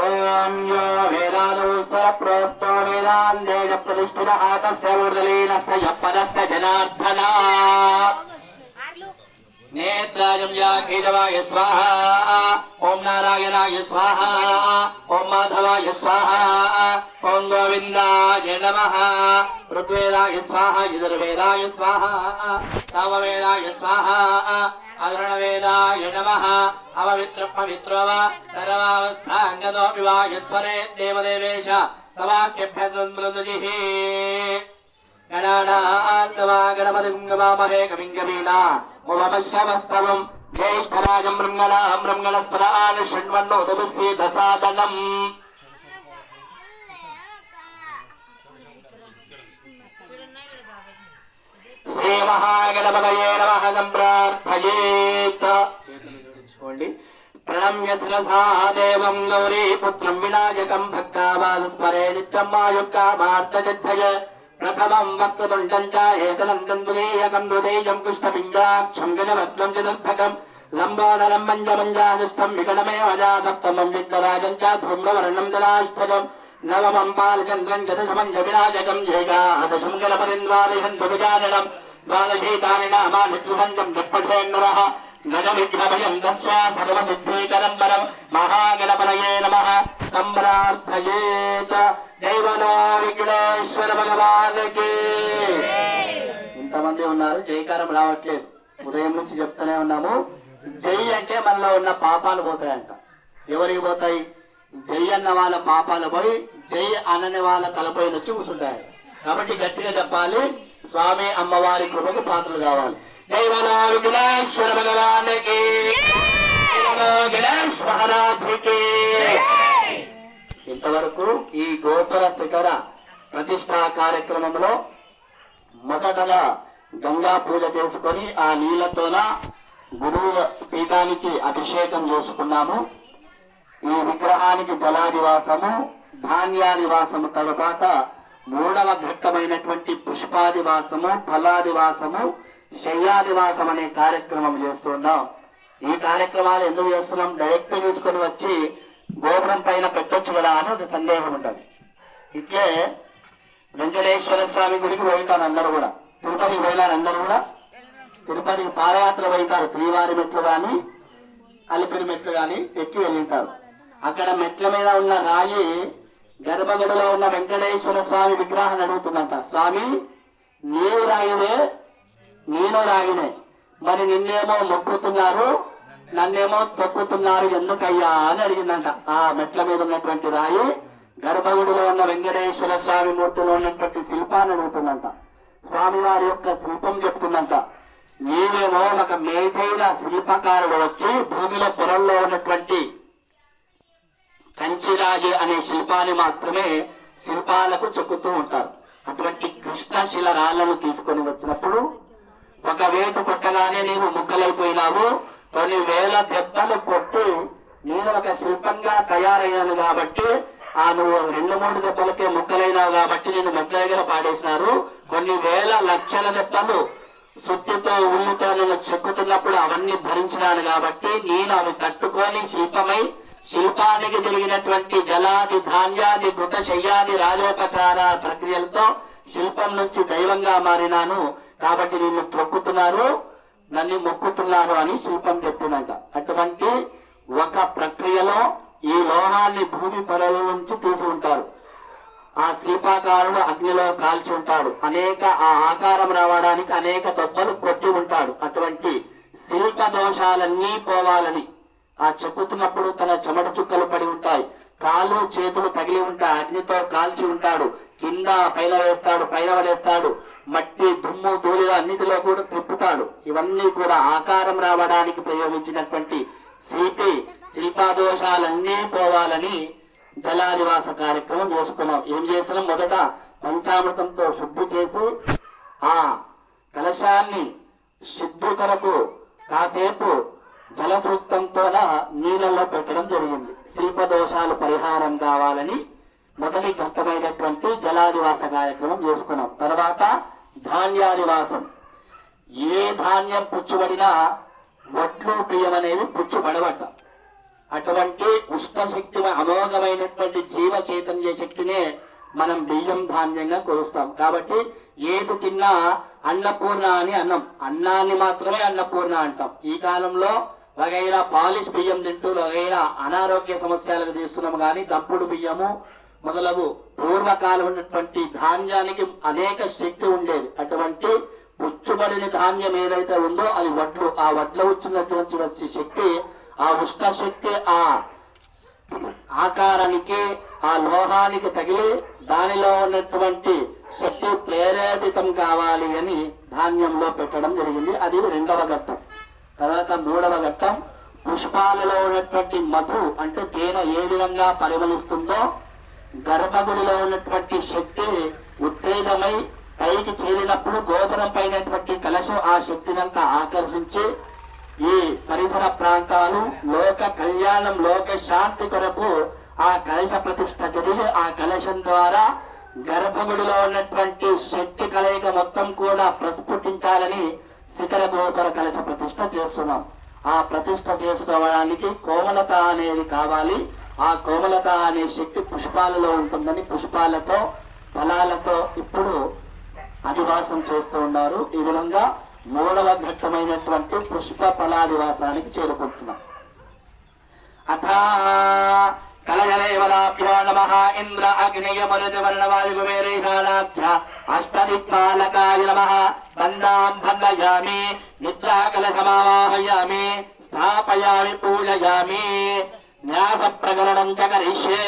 ఓం యో వేదాను స్వప్రోక్తో వేదాందేజ ప్రతిష్ఠితః తస్య ఊర్ధ్వలీనస్య యప్పదస్య జనార్దనా నేత్రాజం యాగీజవాయ స్వాహా ఓం నారాయణాయ స్వాహా ఓం మాధవాయ స్వాహా ఓం గోవిందాయ నమః ఋగ్వేదాయ స్వాహా యజుర్వేదాయ స్వాహా సామవేదాయ స్వాహా అధర్వవేదాయ నమః అపవిత్ర పవిత్రవ సర్వావస్థాంగతోపి వా యస్వరే దేవదేవేశ సవాక్యభ్యసమృదుజిః గణానాన్తమాగణపతిం గమామహే కవిం కవీనా ఉపమశ్రవస్తవం జ్యేష్ఠరాజం బృంగళాం బృంగళస్పదాన్ శృణ్వన్నోదమస్యే దశాదనం శ్రీ మహాగణపతయే నమః సంప్రార్థయేత్. ప్రణమ్య శిరసా దేవం గౌరీ పుత్రం వినాయకం భక్తావాన్ స్మరే నిత్యం మాయుక్తామార్తజిద్ధయ ప్రథమం వక్రతుండం చ ఏకదంతం తురీయకం హృదయం కృష్ణపింజాక్షం గజవక్రం చతుర్థకం లంబోదరం మంజమంజానిష్టం వికటమేవ జాతప్తమం విఘ్నరాజం చ ధూమ్రవర్ణం జలాష్టకం నవమం పాలచంద్రం గతసమం చ వినాయకం జయగాదశం గణపతిన్వాదిహం ధ్వజాననం ద్వాదశేతాని నామాని త్రిసంగం జపఠేన్నరః గజవిఘ్నభయం తస్య సర్వసిద్ధీకరం వరం మహాగణపతయే నమః సంప్రార్థయేత్. జైవనో విఘ్నేశ్వర భగవానికి. ఇంతమంది ఉన్నారు, జయకారం రావట్లేదు. ఉదయం నుంచి చెప్తూనే ఉన్నాము. జై అంటే మనలో ఉన్న పాపాలు పోతాయంట. ఎవరికి పోతాయి? జై అన్న వాళ్ళ పాపాలు పోయి జై అనని వాళ్ళ తలపై వచ్చి కూర్చుంటాయి. కాబట్టి గట్టిగా చెప్పాలి, స్వామి అమ్మవారి కృపకు పాత్రలు కావాలి. జైవనో విఘ్నేశ్వర భగవానికి, గణేశ్ మహారాజుకి. ఇంతవరకు ఈ గోపుర శిఖర ప్రతిష్టా కార్యక్రమంలో మొదటగా గంగా పూజ చేసుకొని ఆ నీళ్లతోన గురువు పీఠానికి అభిషేకం చేసుకున్నాము. ఈ విగ్రహానికి జలాదివాసము, ధాన్యాదివాసము తరువాత మూడవ ఘట్టమైనటువంటి పుష్పాదివాసము, ఫలాదివాసము, శయ్యాదివాసం అనే కార్యక్రమం చేస్తున్నాం. ఈ కార్యక్రమాలు ఎందుకు చేస్తున్నాం? డైరెక్ట్ తీసుకొని వచ్చి గోపురం పైన పెట్టొచ్చు కదా అని ఒక సందేహం ఉంటుంది. ఇట్లే వెంకటేశ్వర స్వామి గుడికి వెళ్తారు అందరూ కూడా, తిరుపతికి వెళ్ళారు అందరూ కూడా. తిరుపతికి పాదయాత్ర వెళ్తారు, శ్రీవారి మెట్లు కానీ అలిపిరి మెట్లు కానీ ఎక్కి వెళ్ళింటారు. అక్కడ మెట్ల మీద ఉన్న రాయి గర్భగుడిలో ఉన్న వెంకటేశ్వర స్వామి విగ్రహాన్ని అడుగుతుందంట, స్వామి నీవు రాయినే నేను రాయినే, మరి నిన్నేమో మొక్కుతున్నారు నన్నేమో తొక్కుతున్నారు ఎందుకయ్యా అని అడిగిందంట. ఆ మెట్ల మీద ఉన్నటువంటి రాయి గర్భగుడిలో ఉన్న వెంకటేశ్వర స్వామి మూర్తిలో ఉన్నటువంటి శిల్పాన్ని అడుగుతుందంట. స్వామివారి యొక్క శిల్పం చెప్తుందంట, నీవేమో ఒక మేధైన శిల్పకారుడు వచ్చి భూమిలో పొరల్లో ఉన్నటువంటి కంచిరాజు అనే శిల్పాన్ని మాత్రమే శిల్పాలకు చెక్కుతూ ఉంటారు. అటువంటి కృష్ణశిల రాళ్లను తీసుకొని వచ్చినప్పుడు ఒక వేటు కొట్టగానే నీవు ముక్కలైపోయినావు, కొన్ని వేల దెబ్బలు కొట్టి నేను ఒక శిల్పంగా తయారయ్యాను కాబట్టి ఆ నువ్వు 2-3 దెబ్బలకే ముక్కలైనావు కాబట్టి నేను మెట్ల దగ్గర పాడేసినారు. కొన్ని వేల లక్షల దెబ్బలు సుత్తితో ఉల్లితో నేను చెక్కుతున్నప్పుడు అవన్నీ భరించినాను కాబట్టి నేను అవి తట్టుకొని శిల్పమై శిల్పానికి జరిగినటువంటి జలాది ధాన్యాది కృత శయ్యాది రాజోపచార ప్రక్రియలతో శిల్పం నుంచి దైవంగా మారినాను కాబట్టి నిన్ను తొక్కుతున్నారు నన్ను మొక్కుతున్నారు అని శిల్పం చెప్తుందంట. అటువంటి ఒక ప్రక్రియలో ఈ లోహాన్ని భూమి పొరల నుంచి తీసి ఉంటారు. ఆ శిల్పాకారుడు అగ్నిలో కాల్చి ఉంటాడు. ఆ ఆకారం రావడానికి అనేక దెబ్బలు కొట్టి ఉంటాడు. అటువంటి శిల్ప దోషాలన్నీ పోవాలని ఆ చెక్కుతున్నప్పుడు తన చెమట చుక్కలు పడి ఉంటాయి, కాళ్ళు చేతులు తగిలి ఉంటాయి, అగ్నితో కాల్చి ఉంటాడు, కింద పైన వేస్తాడు, పైన వలేస్తాడు, మట్టి దుమ్ము ధూళిలో అన్నిటిలో కూడా తిప్పుతాడు. ఇవన్నీ కూడా ఆకారం రావడానికి ప్రయోగించినటువంటి శిల్పాదోషాలన్నీ పోవాలని జలాదివాస కార్యక్రమం చేసుకున్నాం. ఏం చేసినాం? మొదట పంచామృతంతో శుద్ధి చేసి ఆ కలశాన్ని శుద్ధి కొరకు కాసేపు జలసూక్తంతో నీళ్ళల్లో పెట్టడం జరిగింది. శిల్పదోషాలు పరిహారం కావాలని మొదటి ఘట్టమైనటువంటి జలాదివాస కార్యక్రమం చేసుకున్నాం. తర్వాత ధాన్యాదివాసం. ఏ ధాన్యం పుచ్చుబడినా వడ్లు బియ్యం అనేవి పుచ్చుబడవట. అటువంటి ఉష్ణశక్తి అమోఘమైనటువంటి జీవ చైతన్య శక్తినే మనం బియ్యం ధాన్యంగా కొలుస్తాం. కాబట్టి ఏది తిన్నా అన్నపూర్ణ అని అన్నం, అన్నాన్ని మాత్రమే అన్నపూర్ణ అంటాం. ఈ కాలంలో వగైరా పాలిష్ బియ్యం తింటూ వగైరా అనారోగ్య సమస్యలకు తీస్తున్నాం. కానీ దంపుడు బియ్యము మొదలగు పూర్వకాలం ఉన్నటువంటి ధాన్యానికి అనేక శక్తి ఉండేది. అటువంటి పుచ్చుబడిన ధాన్యం ఏదైతే ఉందో అది వడ్లు. ఆ వడ్ల వచ్చినటువంటి శక్తి, ఆ ఉష్ణ శక్తి ఆ ఆకారానికి ఆ లోహానికి తగిలి దానిలో ఉన్నటువంటి శక్తి ప్రేరేపితం కావాలి అని ధాన్యంలో పెట్టడం జరిగింది. అది రెండవ ఘట్టం. తర్వాత మూడవ ఘట్టం, పుష్పాలలో ఉన్నటువంటి మధు అంటే తేనె ఏ విధంగా పరిమళిస్తుందో గర్భగుడిలో ఉన్నటువంటి శక్తి ఉత్తేజమై పైకి చేరినప్పుడు గోపురం పైనటువంటి కలశం ఆ శక్తినంతా ఆకర్షించి ఈ పరిసర ప్రాంతాలు లోక కళ్యాణం లోక శాంతి కొరకు ఆ కలశ ప్రతిష్ఠ జరిగి ఆ కలశం ద్వారా గర్భగుడిలో ఉన్నటువంటి శక్తి కలయిక మొత్తం కూడా ప్రస్ఫుటించాలని శిఖర గోపుర కలశ ప్రతిష్ఠ చేస్తున్నాం. ఆ ప్రతిష్ఠ చేసుకోవడానికి కోమలత అనేది కావాలి. ఆ కోమలత అనే శక్తి పుష్పాలలో ఉంటుందని పుష్పాలతో ఫలాలతో ఇప్పుడు అధివాసం చేస్తూ ఉన్నారు. ఈ విధంగా మూడవ ఘట్టమైనటువంటి పుష్ప ఫలాదివాసానికి చేరుకుంటున్నాం. అథా కలయదేవతాభ్యో నమః ఇంద్ర అగ్నియ మరుత వర్ణవాయు కుబేరేషాణాభ్య అష్టదిక్పాలకాయ నమః. బంధాం భంగయామి నిద్రా కలశమావాహయామి స్థాపయామి పూజయామి న్యాస ప్రకరణం చ కరిష్యే.